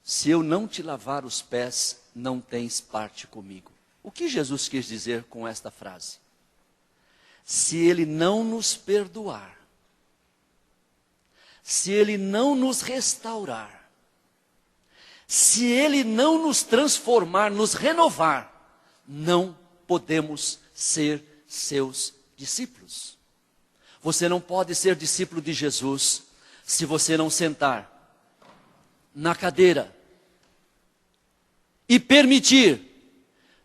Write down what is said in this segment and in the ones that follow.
se eu não te lavar os pés, não tens parte comigo. O que Jesus quis dizer com esta frase? Se Ele não nos perdoar, se Ele não nos restaurar, se Ele não nos transformar, nos renovar, não podemos ser seus discípulos. Você não pode ser discípulo de Jesus se você não sentar na cadeira e permitir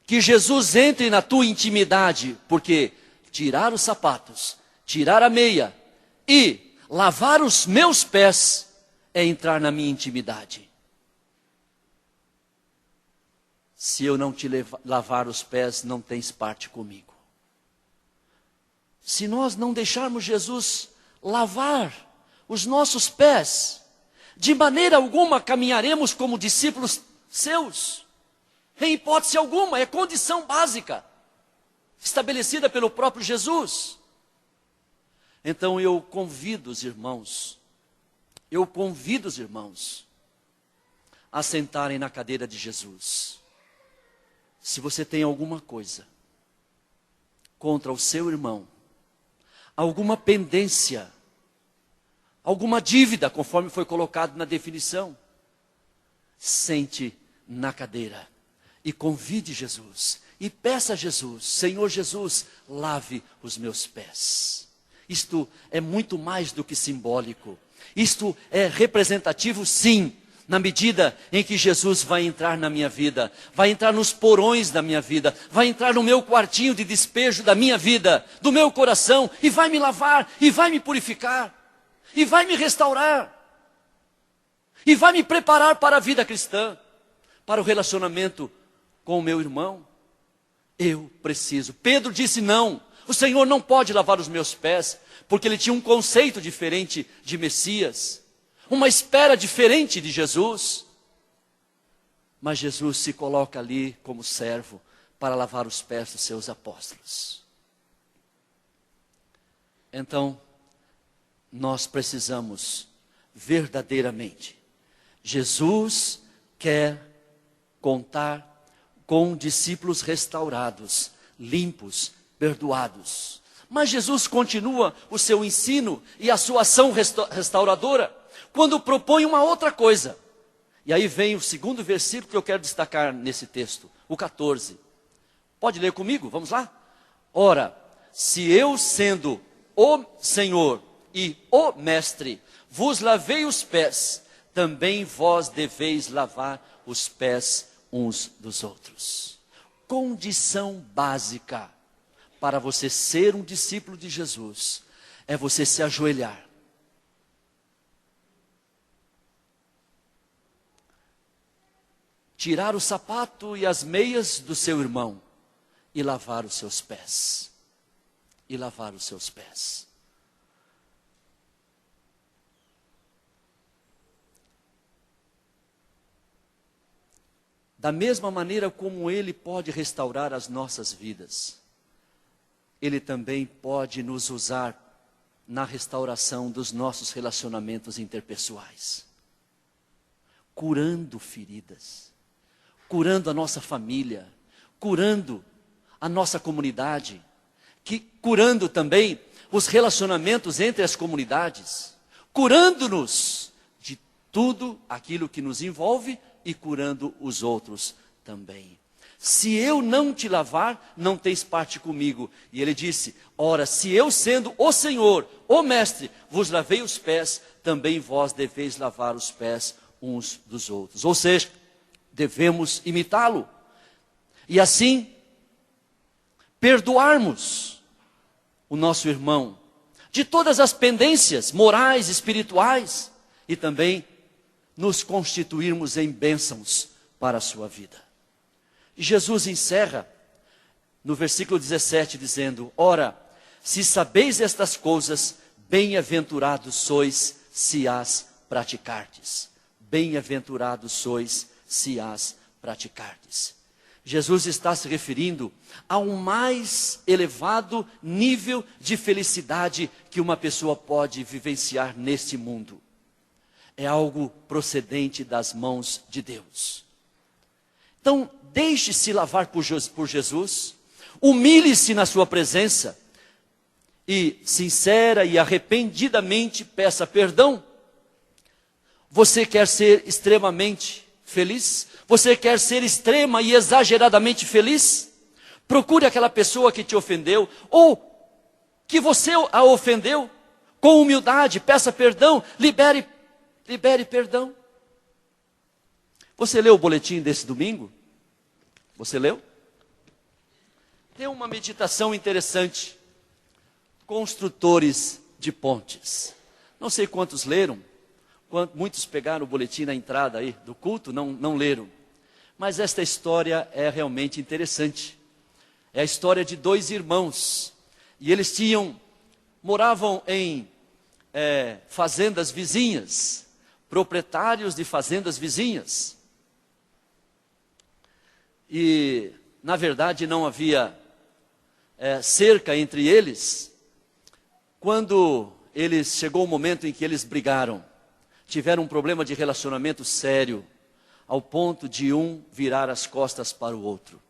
que Jesus entre na tua intimidade, porque tirar os sapatos, tirar a meia e lavar os meus pés é entrar na minha intimidade. Se eu não te lavar os pés, não tens parte comigo. Se nós não deixarmos Jesus lavar os nossos pés, de maneira alguma caminharemos como discípulos seus. Em hipótese alguma, é condição básica, estabelecida pelo próprio Jesus. Então eu convido os irmãos a sentarem na cadeira de Jesus. Se você tem alguma coisa contra o seu irmão, alguma pendência, alguma dívida, conforme foi colocado na definição, sente na cadeira e convide Jesus e peça a Jesus: Senhor Jesus, lave os meus pés. Isto é muito mais do que simbólico. Isto é representativo, sim, na medida em que Jesus vai entrar na minha vida, vai entrar nos porões da minha vida, vai entrar no meu quartinho de despejo da minha vida, do meu coração, e vai me lavar, e vai me purificar, e vai me restaurar, e vai me preparar para a vida cristã, para o relacionamento com o meu irmão. Eu preciso. Pedro disse não, o Senhor não pode lavar os meus pés, porque ele tinha um conceito diferente de Messias, uma espera diferente de Jesus. Mas Jesus se coloca ali como servo para lavar os pés dos seus apóstolos. Então, nós precisamos verdadeiramente. Jesus quer contar com discípulos restaurados, limpos, perdoados. Mas Jesus continua o seu ensino e a sua ação restauradora quando propõe uma outra coisa. E aí vem o segundo versículo que eu quero destacar nesse texto, o 14. Pode ler comigo? Vamos lá? Ora, se eu, sendo o Senhor e o Mestre, vos lavei os pés, também vós deveis lavar os pés uns dos outros. Condição básica para você ser um discípulo de Jesus é você se ajoelhar, tirar o sapato e as meias do seu irmão e lavar os seus pés. E lavar os seus pés. Da mesma maneira como Ele pode restaurar as nossas vidas, Ele também pode nos usar na restauração dos nossos relacionamentos interpessoais, curando feridas, curando a nossa família, curando a nossa comunidade, curando também os relacionamentos entre as comunidades, curando-nos de tudo aquilo que nos envolve e curando os outros também. Se eu não te lavar, não tens parte comigo. E ele disse: ora, se eu, sendo o Senhor, o Mestre, vos lavei os pés, também vós deveis lavar os pés uns dos outros. Ou seja, devemos imitá-lo. E assim, perdoarmos o nosso irmão de todas as pendências morais, espirituais, e também nos constituirmos em bênçãos para a sua vida. E Jesus encerra no versículo 17 dizendo: ora, se sabeis estas coisas, bem-aventurados sois se as praticardes. Bem-aventurados sois se as praticardes. Jesus está se referindo a um mais elevado nível de felicidade que uma pessoa pode vivenciar neste mundo. é algo procedente das mãos de Deus. Então, deixe-se lavar por Jesus, humilhe-se na sua presença e sincera e arrependidamente peça perdão. Você quer ser extremamente feliz? Você quer ser extrema e exageradamente feliz? Procure aquela pessoa que te ofendeu ou que você a ofendeu, com humildade, peça perdão, libere perdão. Você leu o boletim desse domingo? Você leu? Tem uma meditação interessante. Construtores de pontes. Não sei quantos leram, muitos pegaram o boletim na entrada aí do culto, não leram. Mas esta história é realmente interessante. É a história de dois irmãos. E eles moravam em fazendas vizinhas, proprietários de fazendas vizinhas. E, na verdade, não havia cerca entre eles. Quando chegou o momento em que eles brigaram, tiveram um problema de relacionamento sério, ao ponto de um virar as costas para o outro.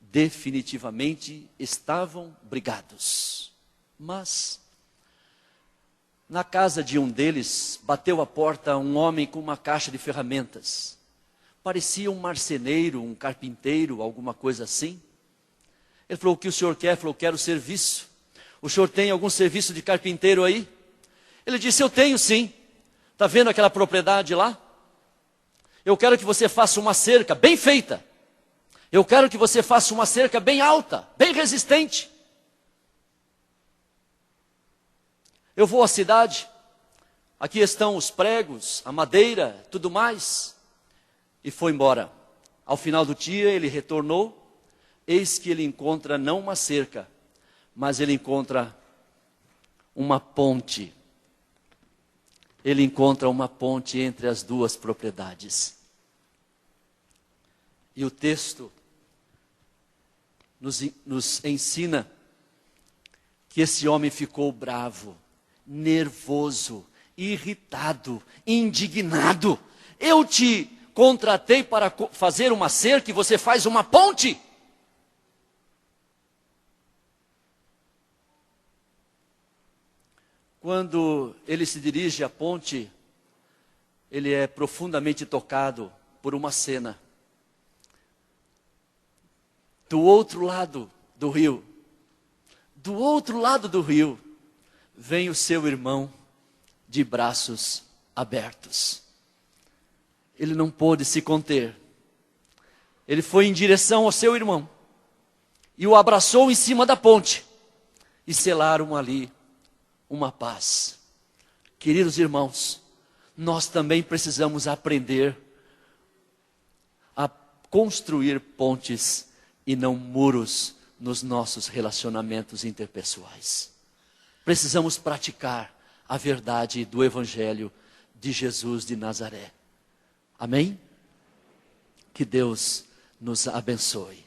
Definitivamente estavam brigados. Mas, na casa de um deles, bateu à porta um homem com uma caixa de ferramentas. Parecia um marceneiro, um carpinteiro, alguma coisa assim. Ele falou: o que o senhor quer? Ele falou: quero serviço. O senhor tem algum serviço de carpinteiro aí? Ele disse: eu tenho sim. Está vendo aquela propriedade lá? Eu quero que você faça uma cerca bem feita. Eu quero que você faça uma cerca bem alta, bem resistente. Eu vou à cidade, aqui estão os pregos, a madeira, tudo mais. E foi embora. Ao final do dia ele retornou, eis que ele encontra não uma cerca, mas ele encontra uma ponte. Ele encontra uma ponte entre as duas propriedades. E o texto nos ensina que esse homem ficou bravo, nervoso, irritado, indignado. Eu te contratei para fazer uma cerca e você faz uma ponte? Quando ele se dirige à ponte, ele é profundamente tocado por uma cena. Do outro lado do rio, vem o seu irmão de braços abertos. Ele não pôde se conter. Ele foi em direção ao seu irmão e o abraçou em cima da ponte e selaram ali uma paz. Queridos irmãos, nós também precisamos aprender a construir pontes e não muros nos nossos relacionamentos interpessoais. Precisamos praticar a verdade do Evangelho de Jesus de Nazaré. Amém? Que Deus nos abençoe.